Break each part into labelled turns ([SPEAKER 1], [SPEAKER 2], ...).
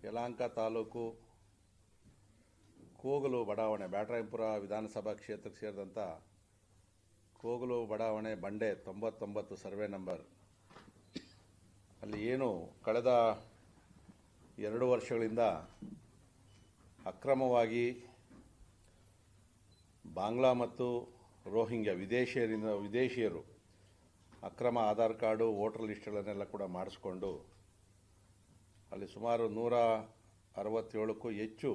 [SPEAKER 1] ಯಲಹಂಕ ತಾಲೂಕು ಕೋಗಲು ಬಡಾವಣೆ ಬ್ಯಾಟರಾಯನಪುರ ವಿಧಾನಸಭಾ ಕ್ಷೇತ್ರಕ್ಕೆ ಸೇರಿದಂಥ ಕೋಗಲು ಬಡಾವಣೆ ಬಂಡೆ 99 ಸರ್ವೆ ನಂಬರ್ ಅಲ್ಲಿ ಏನು ಕಳೆದ 2 ವರ್ಷಗಳಿಂದ ಅಕ್ರಮವಾಗಿ ಬಾಂಗ್ಲಾ ಮತ್ತು ರೋಹಿಂಗ್ಯಾ ವಿದೇಶಿಯರು ಅಕ್ರಮ ಆಧಾರ್ ಕಾರ್ಡು ವೋಟರ್ ಲಿಸ್ಟ್ಗಳನ್ನೆಲ್ಲ ಕೂಡ ಮಾಡಿಸ್ಕೊಂಡು ಅಲ್ಲಿ ಸುಮಾರು 167ಕ್ಕೂ ಹೆಚ್ಚು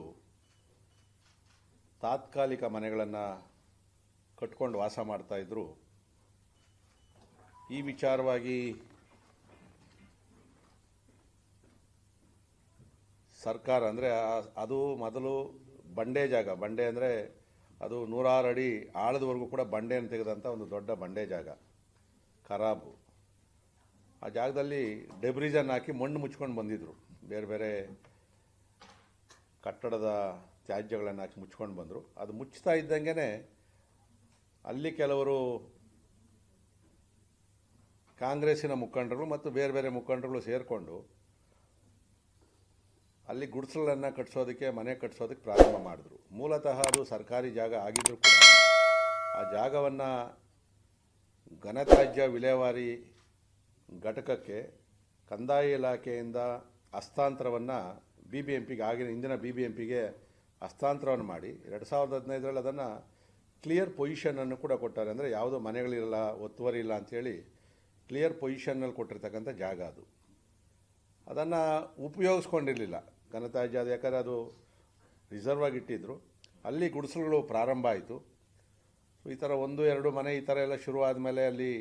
[SPEAKER 1] ತಾತ್ಕಾಲಿಕ ಮನೆಗಳನ್ನು ಕಟ್ಕೊಂಡು ವಾಸ ಮಾಡ್ತಾಯಿದ್ರು. ಈ ವಿಚಾರವಾಗಿ ಸರ್ಕಾರ ಅಂದರೆ ಅದು ಮೊದಲು ಬಂಡೆ ಜಾಗ, ಬಂಡೆ ಅಂದರೆ ಅದು 106 ಅಡಿ ಆಳದವರೆಗೂ ಕೂಡ ಬಂಡೆಯನ್ನು ತೆಗೆದಂಥ ಒಂದು ದೊಡ್ಡ ಬಂಡೆ ಜಾಗ, ಖರಾಬು. ಆ ಜಾಗದಲ್ಲಿ ಡೆಬ್ರಿಜನ್ ಹಾಕಿ ಮಣ್ಣು ಮುಚ್ಕೊಂಡು ಬಂದಿದ್ದರು. ಬೇರೆ ಬೇರೆ ಕಟ್ಟಡದ ತ್ಯಾಜ್ಯಗಳನ್ನು ಹಾಕಿ ಮುಚ್ಕೊಂಡು ಬಂದರು. ಅದು ಮುಚ್ತಾ ಇದ್ದಂಗೆ ಅಲ್ಲಿ ಕೆಲವರು ಕಾಂಗ್ರೆಸ್ಸಿನ ಮುಖಂಡರು ಮತ್ತು ಬೇರೆ ಬೇರೆ ಮುಖಂಡರುಗಳು ಸೇರಿಕೊಂಡು ಅಲ್ಲಿ ಗುಡಿಸಲನ್ನು ಕಟ್ಟಿಸೋದಕ್ಕೆ, ಮನೆ ಕಟ್ಟಿಸೋದಕ್ಕೆ ಪ್ರಾರಂಭ ಮಾಡಿದ್ರು. ಮೂಲತಃ ಅದು ಸರ್ಕಾರಿ ಜಾಗ ಆಗಿದ್ದರೂ ಕೂಡ ಆ ಜಾಗವನ್ನು ಘನತ್ಯಾಜ್ಯ ವಿಲೇವಾರಿ ಘಟಕಕ್ಕೆ ಕಂದಾಯ ಇಲಾಖೆಯಿಂದ ಹಸ್ತಾಂತರವನ್ನು BBMPಗೆ, ಆಗಿನ ಇಂದಿನ BBMPಗೆ ಹಸ್ತಾಂತರವನ್ನು ಮಾಡಿ 2015ರಲ್ಲಿ ಅದನ್ನು ಕ್ಲಿಯರ್ ಪೊಸಿಷನನ್ನು ಕೂಡ ಕೊಟ್ಟಾರೆ. ಅಂದರೆ ಯಾವುದೋ ಮನೆಗಳಿರಲ್ಲ, ಒತ್ತುವರಿ ಇಲ್ಲ ಅಂಥೇಳಿ ಕ್ಲಿಯರ್ ಪೊಸಿಷನ್ನಲ್ಲಿ ಕೊಟ್ಟಿರ್ತಕ್ಕಂಥ ಜಾಗ ಅದು. ಅದನ್ನು ಉಪಯೋಗಿಸ್ಕೊಂಡಿರಲಿಲ್ಲ ಘನತ್ಯಾಜ್ಯ, ಅದು ಯಾಕಂದರೆ ಅದು ರಿಸರ್ವ್ ಆಗಿಟ್ಟಿದ್ರು. ಅಲ್ಲಿ ಗುಡಿಸಲುಗಳು ಪ್ರಾರಂಭ ಆಯಿತು. ಈ ಥರ 1-2 ಮನೆ ಈ ಥರ ಎಲ್ಲ ಶುರುವಾದ ಮೇಲೆ ಅಲ್ಲಿ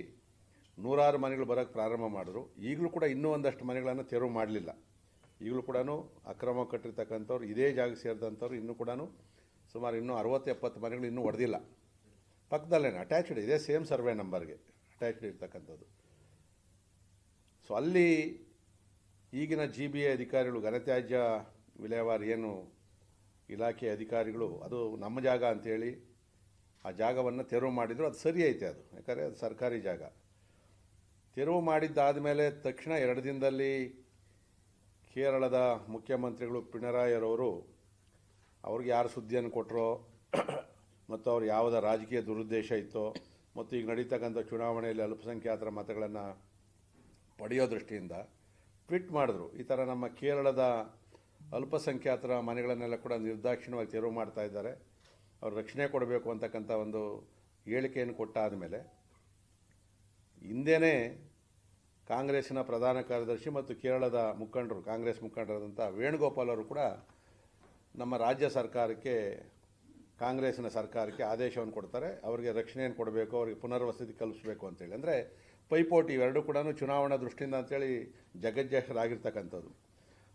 [SPEAKER 1] 106 ಮನೆಗಳು ಬರೋಕ್ಕೆ ಪ್ರಾರಂಭ ಮಾಡಿದ್ರು. ಈಗಲೂ ಕೂಡ ಇನ್ನೂ ಒಂದಷ್ಟು ಮನೆಗಳನ್ನು ತೆರವು ಮಾಡಲಿಲ್ಲ. ಈಗಲೂ ಕೂಡ ಅಕ್ರಮ ಕಟ್ಟಿರ್ತಕ್ಕಂಥವ್ರು, ಇದೇ ಜಾಗ ಸೇರಿದಂಥವ್ರು ಇನ್ನೂ ಕೂಡ ಸುಮಾರು ಇನ್ನೂ 60-70 ಮನೆಗಳು ಇನ್ನೂ ಹೊಡೆದಿಲ್ಲ. ಪಕ್ಕದಲ್ಲೇನೆ ಅಟ್ಯಾಚ್ಡ್ ಇದೆ, ಸೇಮ್ ಸರ್ವೆ ನಂಬರ್ಗೆ ಅಟ್ಯಾಚ್ಡ್ ಇರ್ತಕ್ಕಂಥದ್ದು. ಸೊ ಅಲ್ಲಿ ಈಗಿನ GBA ಅಧಿಕಾರಿಗಳು, ಘನತ್ಯಾಜ್ಯ ವಿಲೇವಾರಿ ಏನು ಇಲಾಖೆ ಅಧಿಕಾರಿಗಳು, ಅದು ನಮ್ಮ ಜಾಗ ಅಂಥೇಳಿ ಆ ಜಾಗವನ್ನು ತೆರವು ಮಾಡಿದರು. ಅದು ಸರಿ ಐತೆ, ಅದು ಯಾಕಂದರೆ ಅದು ಸರ್ಕಾರಿ ಜಾಗ. ತೆರವು ಮಾಡಿದ್ದಾದ ಮೇಲೆ ತಕ್ಷಣ 2 ದಿನದಲ್ಲಿ ಕೇರಳದ ಮುಖ್ಯಮಂತ್ರಿಗಳು ಪಿಣರಾಯಿರವರು ಅವ್ರಿಗೆ ಯಾರು ಸುದ್ದಿಯನ್ನು ಕೊಟ್ಟರೋ ಮತ್ತು ಅವ್ರು ಯಾವುದೇ ರಾಜಕೀಯ ದುರುದ್ದೇಶ ಇತ್ತೋ ಮತ್ತು ಈಗ ನಡೀತಕ್ಕಂಥ ಚುನಾವಣೆಯಲ್ಲಿ ಅಲ್ಪಸಂಖ್ಯಾತರ ಮತಗಳನ್ನು ಪಡೆಯೋ ದೃಷ್ಟಿಯಿಂದ ಟ್ವೀಟ್ ಮಾಡಿದ್ರು. ಈ ಥರ ನಮ್ಮ ಕೇರಳದ ಅಲ್ಪಸಂಖ್ಯಾತರ ಮನೆಗಳನ್ನೆಲ್ಲ ಕೂಡ ನಿರ್ದಾಕ್ಷಿಣ್ಯವಾಗಿ ತೆರವು ಮಾಡ್ತಾ ಇದ್ದಾರೆ, ಅವ್ರು ರಕ್ಷಣೆ ಕೊಡಬೇಕು ಅಂತಕ್ಕಂಥ ಒಂದು ಹೇಳಿಕೆಯನ್ನು ಕೊಟ್ಟಾದ ಮೇಲೆ ಹಿಂದೆಯೇ ಕಾಂಗ್ರೆಸ್ಸಿನ ಪ್ರಧಾನ ಕಾರ್ಯದರ್ಶಿ ಮತ್ತು ಕೇರಳದ ಮುಖಂಡರು, ಕಾಂಗ್ರೆಸ್ ಮುಖಂಡರಾದಂಥ ವೇಣುಗೋಪಾಲ್ ಅವರು ಕೂಡ ನಮ್ಮ ರಾಜ್ಯ ಸರ್ಕಾರಕ್ಕೆ, ಕಾಂಗ್ರೆಸ್ಸಿನ ಸರ್ಕಾರಕ್ಕೆ ಆದೇಶವನ್ನು ಕೊಡ್ತಾರೆ. ಅವರಿಗೆ ರಕ್ಷಣೆಯನ್ನು ಕೊಡಬೇಕು, ಅವರಿಗೆ ಪುನರ್ವಸತಿ ಕಲ್ಪಿಸಬೇಕು ಅಂತೇಳಿ. ಅಂದರೆ ಪೈಪೋಟಿ ಇವೆರಡೂ ಕೂಡ ಚುನಾವಣಾ ದೃಷ್ಟಿಯಿಂದ ಅಂತೇಳಿ ಜಗಜ್ಜಾಹೀರಾಗಿರ್ತಕ್ಕಂಥದ್ದು.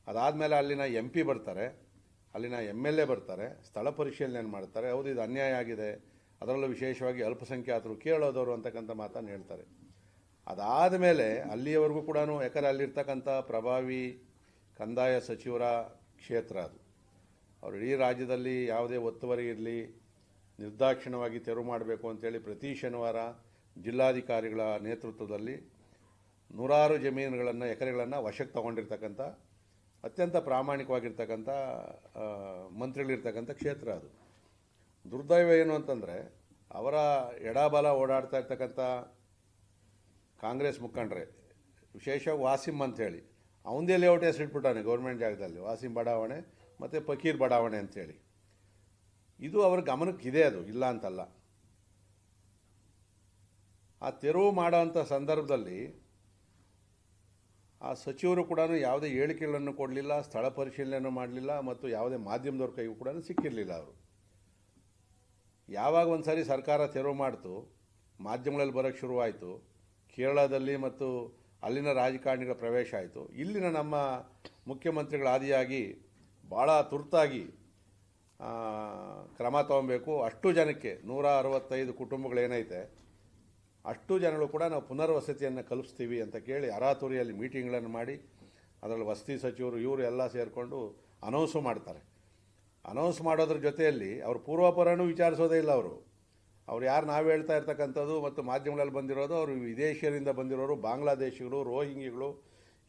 [SPEAKER 1] ಅದಾದಮೇಲೆ ಅಲ್ಲಿನ MP ಬರ್ತಾರೆ, ಅಲ್ಲಿನ MLA ಬರ್ತಾರೆ, ಸ್ಥಳ ಪರಿಶೀಲನೆಯನ್ನು ಮಾಡ್ತಾರೆ. ಹೌದು, ಇದು ಅನ್ಯಾಯ ಆಗಿದೆ, ಅದರಲ್ಲೂ ವಿಶೇಷವಾಗಿ ಅಲ್ಪಸಂಖ್ಯಾತರು, ಕೇರಳದವರು ಅಂತಕ್ಕಂಥ ಮಾತನ್ನು ಹೇಳ್ತಾರೆ. ಅದಾದ ಮೇಲೆ ಅಲ್ಲಿಯವರೆಗೂ ಕೂಡ, ಯಾಕಂದರೆ ಅಲ್ಲಿರ್ತಕ್ಕಂಥ ಪ್ರಭಾವಿ ಕಂದಾಯ ಸಚಿವರ ಕ್ಷೇತ್ರ ಅದು, ಅವರು ಇಡೀ ರಾಜ್ಯದಲ್ಲಿ ಯಾವುದೇ ಒತ್ತುವರಿ ಇರಲಿ ನಿರ್ದಾಕ್ಷಿಣ್ಯವಾಗಿ ತೆರವು ಮಾಡಬೇಕು ಅಂತೇಳಿ ಪ್ರತಿ ಶನಿವಾರ ಜಿಲ್ಲಾಧಿಕಾರಿಗಳ ನೇತೃತ್ವದಲ್ಲಿ 106 ಜಮೀನುಗಳನ್ನು, ಎಕರೆಗಳನ್ನು ವಶಕ್ಕೆ ತಗೊಂಡಿರ್ತಕ್ಕಂಥ ಅತ್ಯಂತ ಪ್ರಾಮಾಣಿಕವಾಗಿರ್ತಕ್ಕಂಥ ಮಂತ್ರಿಗಳಿರ್ತಕ್ಕಂಥ ಕ್ಷೇತ್ರ ಅದು. ದುರ್ದೈವ ಏನು ಅಂತಂದರೆ, ಅವರ ಎಡಬಲ ಓಡಾಡ್ತಾ ಇರ್ತಕ್ಕಂಥ ಕಾಂಗ್ರೆಸ್ ಮುಖಂಡರೇ, ವಿಶೇಷವಾಗಿ ವಾಸಿಂ ಅಂಥೇಳಿ ಅವನದೇ ಲೇಔಟ್ ಹೆಸರಿಟ್ಬಿಟ್ಟಾನೆ ಗೌರ್ಮೆಂಟ್ ಜಾಗದಲ್ಲಿ, ವಾಸಿಂ ಬಡಾವಣೆ ಮತ್ತು ಫಕೀರ್ ಬಡಾವಣೆ ಅಂಥೇಳಿ. ಇದು ಅವ್ರ ಗಮನಕ್ಕಿದೆ, ಅದು ಇಲ್ಲ ಅಂತಲ್ಲ. ಆ ತೆರವು ಮಾಡೋವಂಥ ಸಂದರ್ಭದಲ್ಲಿ ಆ ಸಚಿವರು ಕೂಡ ಯಾವುದೇ ಹೇಳಿಕೆಗಳನ್ನು ಕೊಡಲಿಲ್ಲ, ಸ್ಥಳ ಪರಿಶೀಲನೆಯನ್ನು ಮಾಡಲಿಲ್ಲ ಮತ್ತು ಯಾವುದೇ ಮಾಧ್ಯಮದವ್ರ ಕೈಗೂ ಕೂಡ ಸಿಕ್ಕಿರಲಿಲ್ಲ. ಅವರು ಯಾವಾಗ ಒಂದು ಸಾರಿ ಸರ್ಕಾರ ತೆರವು ಮಾಡ್ತು, ಮಾಧ್ಯಮಗಳಲ್ಲಿ ಬರೋಕ್ಕೆ ಶುರುವಾಯಿತು, ಕೇರಳದಲ್ಲಿ ಮತ್ತು ಅಲ್ಲಿನ ರಾಜಕಾರಣಿಗಳ ಪ್ರವೇಶ ಆಯಿತು. ಇಲ್ಲಿನ ನಮ್ಮ ಮುಖ್ಯಮಂತ್ರಿಗಳ ಆದಿಯಾಗಿ ಭಾಳ ತುರ್ತಾಗಿ ಕ್ರಮ ತಗೊಬೇಕು. ಅಷ್ಟು ಜನಕ್ಕೆ 165 ಕುಟುಂಬಗಳೇನೈತೆ ಅಷ್ಟು ಜನಗಳು ಕೂಡ ನಾವು ಪುನರ್ವಸತಿಯನ್ನು ಕಲ್ಪಿಸ್ತೀವಿ ಅಂತ ಕೇಳಿ ಅರಾತುರಿಯಲ್ಲಿ ಮೀಟಿಂಗ್ಗಳನ್ನು ಮಾಡಿ ಅದರಲ್ಲಿ ವಸತಿ ಸಚಿವರು ಇವರು ಎಲ್ಲ ಸೇರಿಕೊಂಡು ಅನೌನ್ಸು ಮಾಡ್ತಾರೆ. ಅನೌನ್ಸ್ ಮಾಡೋದ್ರ ಜೊತೆಯಲ್ಲಿ ಅವರು ಪೂರ್ವಾಪರನೂ ವಿಚಾರಿಸೋದೇ ಇಲ್ಲ. ಅವ್ರು ಯಾರು ನಾವು ಹೇಳ್ತಾ ಇರ್ತಕ್ಕಂಥದ್ದು ಮತ್ತು ಮಾಧ್ಯಮಗಳಲ್ಲಿ ಬಂದಿರೋದು ಅವರು ವಿದೇಶಿಯರಿಂದ ಬಂದಿರೋರು, ಬಾಂಗ್ಲಾದೇಶಿಗಳು, ರೋಹಿಂಗ್ಯಗಳು,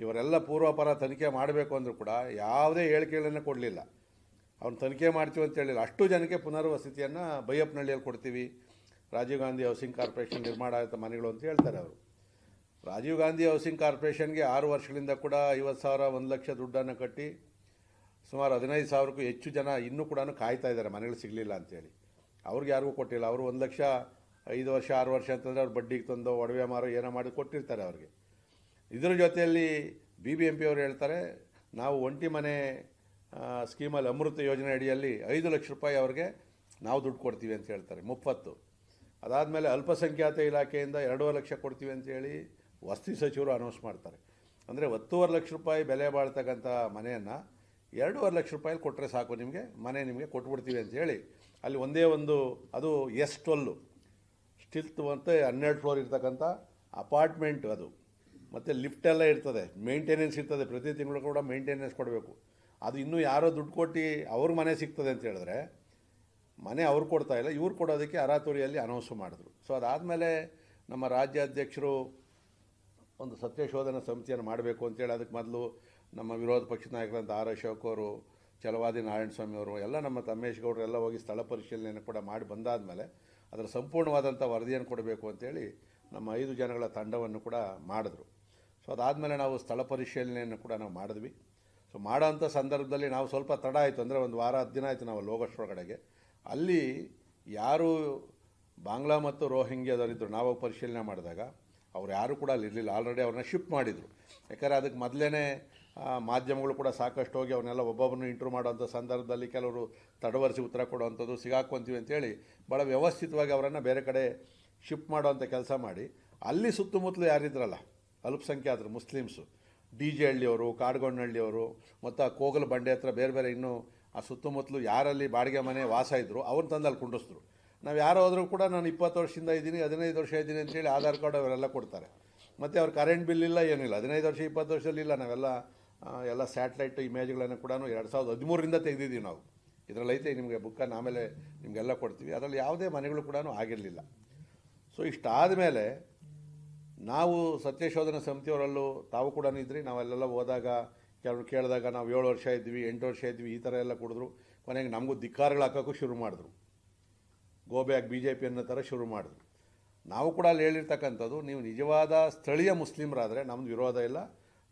[SPEAKER 1] ಇವರೆಲ್ಲ ಪೂರ್ವಾಪರ ತನಿಖೆ ಮಾಡಬೇಕು ಅಂದರೂ ಕೂಡ ಯಾವುದೇ ಹೇಳಿಕೆಗಳನ್ನು ಕೊಡಲಿಲ್ಲ. ಅವ್ನು ತನಿಖೆ ಮಾಡ್ತೀವಿ ಅಂತ ಹೇಳಿಲ್ಲ. ಅಷ್ಟು ಜನಕ್ಕೆ ಪುನರ್ವಸತಿಯನ್ನು ಬೈಯಪ್ಪನಹಳ್ಳಿಯಲ್ಲಿ ಕೊಡ್ತೀವಿ, ರಾಜೀವ್ ಗಾಂಧಿ ಹೌಸಿಂಗ್ ಕಾರ್ಪೊರೇಷನ್ ನಿರ್ಮಾಣ ಆಯಿತು ಮನೆಗಳು ಅಂತ ಹೇಳ್ತಾರೆ ಅವರು. ರಾಜೀವ್ ಗಾಂಧಿ ಹೌಸಿಂಗ್ ಕಾರ್ಪೊರೇಷನ್ಗೆ 6 ವರ್ಷಗಳಿಂದ ಕೂಡ 50,000 1 ಲಕ್ಷ ದುಡ್ಡನ್ನು ಕಟ್ಟಿ ಸುಮಾರು 15,000ಕ್ಕೂ ಹೆಚ್ಚು ಜನ ಇನ್ನೂ ಕೂಡ ಕಾಯ್ತಾ ಇದ್ದಾರೆ ಮನೆಗಳು ಸಿಗಲಿಲ್ಲ ಅಂತೇಳಿ. ಅವ್ರಿಗೆ ಯಾರಿಗೂ ಕೊಟ್ಟಿಲ್ಲ. ಅವರು 1 ಲಕ್ಷ 5 ವರ್ಷ 6 ವರ್ಷ ಅಂತಂದರೆ ಅವ್ರು ಬಡ್ಡಿಗೆ ತಂದು ಒಡವೆ ಮಾರೋ ಏನೋ ಮಾಡಿ ಕೊಟ್ಟಿರ್ತಾರೆ ಅವ್ರಿಗೆ. ಇದರ ಜೊತೆಯಲ್ಲಿ BBMP ಅವರು ಹೇಳ್ತಾರೆ ನಾವು ಒಂಟಿ ಮನೆ ಸ್ಕೀಮಲ್ಲಿ ಅಮೃತ ಯೋಜನೆ ಅಡಿಯಲ್ಲಿ 5 ಲಕ್ಷ ರೂಪಾಯಿ ಅವ್ರಿಗೆ ನಾವು ದುಡ್ಡು ಕೊಡ್ತೀವಿ ಅಂತ ಹೇಳ್ತಾರೆ, 30. ಅದಾದಮೇಲೆ ಅಲ್ಪಸಂಖ್ಯಾತ ಇಲಾಖೆಯಿಂದ 2.5 ಲಕ್ಷ ಕೊಡ್ತೀವಿ ಅಂತೇಳಿ ವಸತಿ ಸಚಿವರು ಅನೌನ್ಸ್ ಮಾಡ್ತಾರೆ. ಅಂದರೆ 10.5 ಲಕ್ಷ ರೂಪಾಯಿ ಬೆಲೆ ಬಾಳ್ತಕ್ಕಂಥ ಮನೆಯನ್ನು 2.5 ಲಕ್ಷ ರೂಪಾಯಿ ಕೊಟ್ಟರೆ ಸಾಕು, ನಿಮಗೆ ಕೊಟ್ಬಿಡ್ತೀವಿ ಅಂತೇಳಿ ಅಲ್ಲಿ ಒಂದೇ ಒಂದು ಅದು S12 ಸ್ಟಿಲ್ತ್ ಮತ್ತು 12 ಫ್ಲೋರ್ ಇರ್ತಕ್ಕಂಥ ಅಪಾರ್ಟ್ಮೆಂಟ್ ಅದು. ಮತ್ತು ಲಿಫ್ಟೆಲ್ಲ ಇರ್ತದೆ, ಮೇಂಟೆನೆನ್ಸ್ ಇರ್ತದೆ, ಪ್ರತಿ ತಿಂಗಳು ಕೂಡ ಮೇಂಟೆನೆನ್ಸ್ ಕೊಡಬೇಕು. ಅದು ಇನ್ನೂ ಯಾರೋ ದುಡ್ಡು ಕೊಟ್ಟು ಅವ್ರ ಮನೆ ಸಿಗ್ತದೆ ಅಂತ ಹೇಳಿದ್ರೆ ಮನೆ ಅವ್ರು ಕೊಡ್ತಾ ಇಲ್ಲ, ಇವ್ರು ಕೊಡೋದಕ್ಕೆ ಅರಾತುರಿಯಲ್ಲಿ ಅನೌನ್ಸ್ ಮಾಡಿದ್ರು. ಸೊ ಅದಾದಮೇಲೆ ನಮ್ಮ ರಾಜ್ಯಾಧ್ಯಕ್ಷರು ಒಂದು ಸತ್ಯಶೋಧನಾ ಸಮಿತಿಯನ್ನು ಮಾಡಬೇಕು ಅಂತೇಳಿ ಅದಕ್ಕೆ ಮೊದಲು ನಮ್ಮ ವಿರೋಧ ಪಕ್ಷದ ನಾಯಕರಂತ R. ಅಶೋಕ್ ಅವರು, ಛಲವಾದಿ ನಾರಾಯಣಸ್ವಾಮಿ ಅವರು ಎಲ್ಲ ನಮ್ಮ ತಮ್ಮೇಶ್ ಗೌಡರು ಎಲ್ಲ ಹೋಗಿ ಸ್ಥಳ ಪರಿಶೀಲನೆಯನ್ನು ಕೂಡ ಮಾಡಿ ಬಂದಾದಮೇಲೆ ಅದರ ಸಂಪೂರ್ಣವಾದಂಥ ವರದಿಯನ್ನು ಕೊಡಬೇಕು ಅಂತೇಳಿ ನಮ್ಮ 5 ಜನಗಳ ತಂಡವನ್ನು ಕೂಡ ಮಾಡಿದ್ರು. ಸೊ ಅದಾದಮೇಲೆ ನಾವು ಸ್ಥಳ ಪರಿಶೀಲನೆಯನ್ನು ಕೂಡ ನಾವು ಮಾಡಿದ್ವಿ. ಸೊ ಮಾಡೋಂಥ ಸಂದರ್ಭದಲ್ಲಿ ನಾವು ಸ್ವಲ್ಪ ತಡ ಆಯಿತು, ಅಂದರೆ ಒಂದು ವಾರ 10 ದಿನ ಆಯಿತು ನಾವು ಲೋಗೋಷ್ಟ್ರೊಳಗಡೆಗೆ. ಅಲ್ಲಿ ಯಾರು ಬಾಂಗ್ಲಾ ಮತ್ತು ರೋಹಿಂಗ್ಯಾದವರಿದ್ದರು ನಾವು ಪರಿಶೀಲನೆ ಮಾಡಿದಾಗ ಅವ್ರು ಯಾರು ಕೂಡ ಅಲ್ಲಿ ಇರಲಿಲ್ಲ. ಆಲ್ರೆಡಿ ಅವ್ರನ್ನ ಶಿಫ್ಟ್ ಮಾಡಿದರು. ಯಾಕಂದರೆ ಅದಕ್ಕೆ ಮೊದಲೇ ಮಾಧ್ಯಮಗಳು ಕೂಡ ಸಾಕಷ್ಟು ಹೋಗಿ ಅವನ್ನೆಲ್ಲ ಒಬ್ಬೊಬ್ಬರನ್ನು ಇಂಟ್ರ್ಯೂ ಮಾಡೋವಂಥ ಸಂದರ್ಭದಲ್ಲಿ ಕೆಲವರು ತಡವರಿಸಿ ಉತ್ತರ ಕೊಡುವಂಥದ್ದು, ಸಿಗಾಕ್ಕೊಂತೀವಿ ಅಂತೇಳಿ ಭಾಳ ವ್ಯವಸ್ಥಿತವಾಗಿ ಅವರನ್ನು ಬೇರೆ ಕಡೆ ಶಿಫ್ಟ್ ಮಾಡೋವಂಥ ಕೆಲಸ ಮಾಡಿ ಅಲ್ಲಿ ಸುತ್ತಮುತ್ತಲು ಯಾರಿದ್ರಲ್ಲ ಅಲ್ಪಸಂಖ್ಯಾತರು, ಮುಸ್ಲಿಮ್ಸು, DJ ಹಳ್ಳಿಯವರು, ಕಾಡ್ಗೊಂಡಹಳ್ಳಿಯವರು ಮತ್ತು ಆ ಕೋಗಲ ಬಂಡೆ ಹತ್ರ ಬೇರೆ ಇನ್ನೂ ಆ ಸುತ್ತಮುತ್ತಲು ಯಾರಲ್ಲಿ ಬಾಡಿಗೆ ಮನೆ ವಾಸ ಇದ್ದರು ಅವ್ರನ್ನ ತಂದು ಅಲ್ಲಿ ಕುಂಡಿಸಿದ್ರು. ನಾವು ಯಾರು ಹೋದರೂ ಕೂಡ ನಾನು 20 ವರ್ಷದಿಂದ ಇದ್ದೀನಿ, 15 ವರ್ಷ ಇದ್ದೀನಿ ಅಂತೇಳಿ ಆಧಾರ್ ಕಾರ್ಡ್ ಅವರೆಲ್ಲ ಕೊಡ್ತಾರೆ. ಮತ್ತು ಅವ್ರ ಕರೆಂಟ್ ಬಿಲ್ ಇಲ್ಲ, ಏನಿಲ್ಲ. 15 ವರ್ಷ 20 ವರ್ಷದಲ್ಲಿ ಇಲ್ಲ. ನಾವೆಲ್ಲ ಎಲ್ಲ ಸ್ಯಾಟಲೈಟ್ ಇಮೇಜ್ಗಳನ್ನು ಕೂಡ 2013ರಿಂದ ತೆಗೆದಿದ್ದೀವಿ ನಾವು. ಇದರಲ್ಲೈತೆ ನಿಮಗೆ ಬುಕ್ಕನ್ನು ಆಮೇಲೆ ನಿಮಗೆಲ್ಲ ಕೊಡ್ತೀವಿ. ಅದರಲ್ಲಿ ಯಾವುದೇ ಮನೆಗಳು ಕೂಡ ಆಗಿರಲಿಲ್ಲ. ಸೊ ಇಷ್ಟಾದ ಮೇಲೆ ನಾವು ಸತ್ಯಶೋಧನಾ ಸಮಿತಿಯವರಲ್ಲೂ ತಾವು ಕೂಡ ಇದ್ರಿ. ನಾವೆಲ್ಲ ಹೋದಾಗ ಕೆಲವರು ಕೇಳಿದಾಗ ನಾವು 7 ವರ್ಷ ಇದ್ವಿ, 8 ವರ್ಷ ಇದ್ವಿ, ಈ ಥರ ಎಲ್ಲ ಕುಡಿದ್ರು. ಕೊನೆಗೆ ನಮಗೂ ಧಿಕ್ಕಾರಗಳು ಹಾಕೋಕ್ಕೂ ಶುರು ಮಾಡಿದ್ರು. ಗೋ ಬ್ಯಾಕ್ BJP ಅನ್ನೋ ಥರ ಶುರು ಮಾಡಿದ್ರು. ನಾವು ಕೂಡ ಅಲ್ಲಿ ಹೇಳಿರ್ತಕ್ಕಂಥದ್ದು, ನೀವು ನಿಜವಾದ ಸ್ಥಳೀಯ ಮುಸ್ಲಿಮರಾದರೆ ನಮ್ಮದು ವಿರೋಧ ಇಲ್ಲ,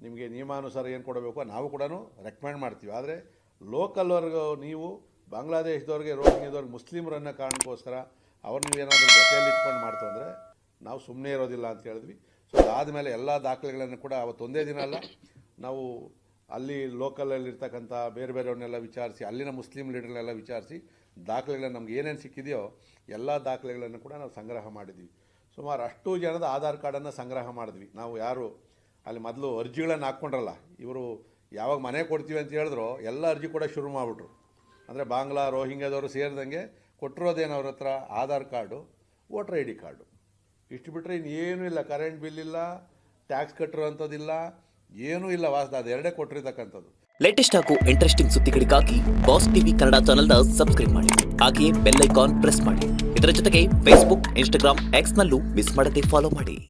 [SPEAKER 1] ನಿಮಗೆ ನಿಯಮಾನುಸಾರ ಏನು ಕೊಡಬೇಕು ನಾವು ಕೂಡ ರೆಕಮೆಂಡ್ ಮಾಡ್ತೀವಿ. ಆದರೆ ಲೋಕಲ್ವರೆಗೂ ನೀವು ಬಾಂಗ್ಲಾದೇಶದವ್ರಿಗೆ, ರೋಹಿಂಗ್ಯಾದವ್ರಿಗೆ, ಮುಸ್ಲಿಮರನ್ನ ಕಾರಣಕ್ಕೋಸ್ಕರ ಅವ್ರು ನೀವೇನಾದರೂ ಜೊತೆಯಲ್ಲಿ ಇಟ್ಕೊಂಡು ಮಾಡ್ತು ಅಂದರೆ ನಾವು ಸುಮ್ಮನೆ ಇರೋದಿಲ್ಲ ಅಂತ ಹೇಳಿದ್ವಿ. ಸೊ ಅದಾದಮೇಲೆ ಎಲ್ಲ ದಾಖಲೆಗಳನ್ನು ಕೂಡ ಅವತ್ತೊಂದೇ ದಿನ ಅಲ್ಲ, ನಾವು ಅಲ್ಲಿ ಲೋಕಲಲ್ಲಿರ್ತಕ್ಕಂಥ ಬೇರೆಯವ್ರನ್ನೆಲ್ಲ ವಿಚಾರಿಸಿ, ಅಲ್ಲಿನ ಮುಸ್ಲಿಂ ಲೀಡರ್ನೆಲ್ಲ ವಿಚಾರಿಸಿ ದಾಖಲೆಗಳನ್ನು ನಮ್ಗೆ ಏನೇನು ಸಿಕ್ಕಿದೆಯೋ ಎಲ್ಲ ದಾಖಲೆಗಳನ್ನು ಕೂಡ ನಾವು ಸಂಗ್ರಹ ಮಾಡಿದ್ವಿ. ಸುಮಾರು ಅಷ್ಟು ಜನದ ಆಧಾರ್ ಕಾರ್ಡನ್ನು ಸಂಗ್ರಹ ಮಾಡಿದ್ವಿ. ನಾವು ಯಾರು ಅಲ್ಲಿ ಮೊದಲು ಅರ್ಜಿಗಳನ್ನು ಹಾಕ್ಕೊಂಡ್ರಲ್ಲ, ಇವರು ಯಾವಾಗ ಮನೆ ಕೊಡ್ತೀವಿ ಅಂತ ಹೇಳಿದ್ರು ಎಲ್ಲ ಅರ್ಜಿ ಕೂಡ ಶುರು ಮಾಡಿಬಿಟ್ರು. ಅಂದರೆ ಬಾಂಗ್ಲಾ ರೋಹಿಂಗ್ಯಾದವರು ಸೇರಿದಂಗೆ ಕೊಟ್ಟಿರೋದೇನು ಅವ್ರ ಹತ್ರ Aadhaar card, voter ID card, ಇಷ್ಟು ಬಿಟ್ಟರೆ ಇನ್ನೇನೂ ಇಲ್ಲ. ಕರೆಂಟ್ ಬಿಲ್ ಇಲ್ಲ, ಟ್ಯಾಕ್ಸ್ ಕಟ್ಟಿರೋವಂಥದ್ದಿಲ್ಲ, ಏನೂ ಇಲ್ಲ. ವಾಸದ ಅದೆರಡೇ ಕೊಟ್ಟಿರ್ತಕ್ಕಂಥದ್ದು.
[SPEAKER 2] ಲೇಟೆಸ್ಟ್ ಹಾಗೂ ಇಂಟ್ರೆಸ್ಟಿಂಗ್ ಸುದ್ದಿಗಳಿಗಾಗಿ ಬಾಸ್ ಟಿವಿ ಕನ್ನಡ ಚಾನೆಲ್ನ ಸಬ್ಸ್ಕ್ರೈಬ್ ಮಾಡಿ. ಹಾಗೆಯೇ ಬೆಲ್ ಐಕಾನ್ ಪ್ರೆಸ್ ಮಾಡಿ. ಇದರ ಜೊತೆಗೆ ಫೇಸ್ಬುಕ್, ಇನ್ಸ್ಟಾಗ್ರಾಮ್, X ನಲ್ಲೂ ಮಿಸ್ ಮಾಡದೆ ಫಾಲೋ ಮಾಡಿ.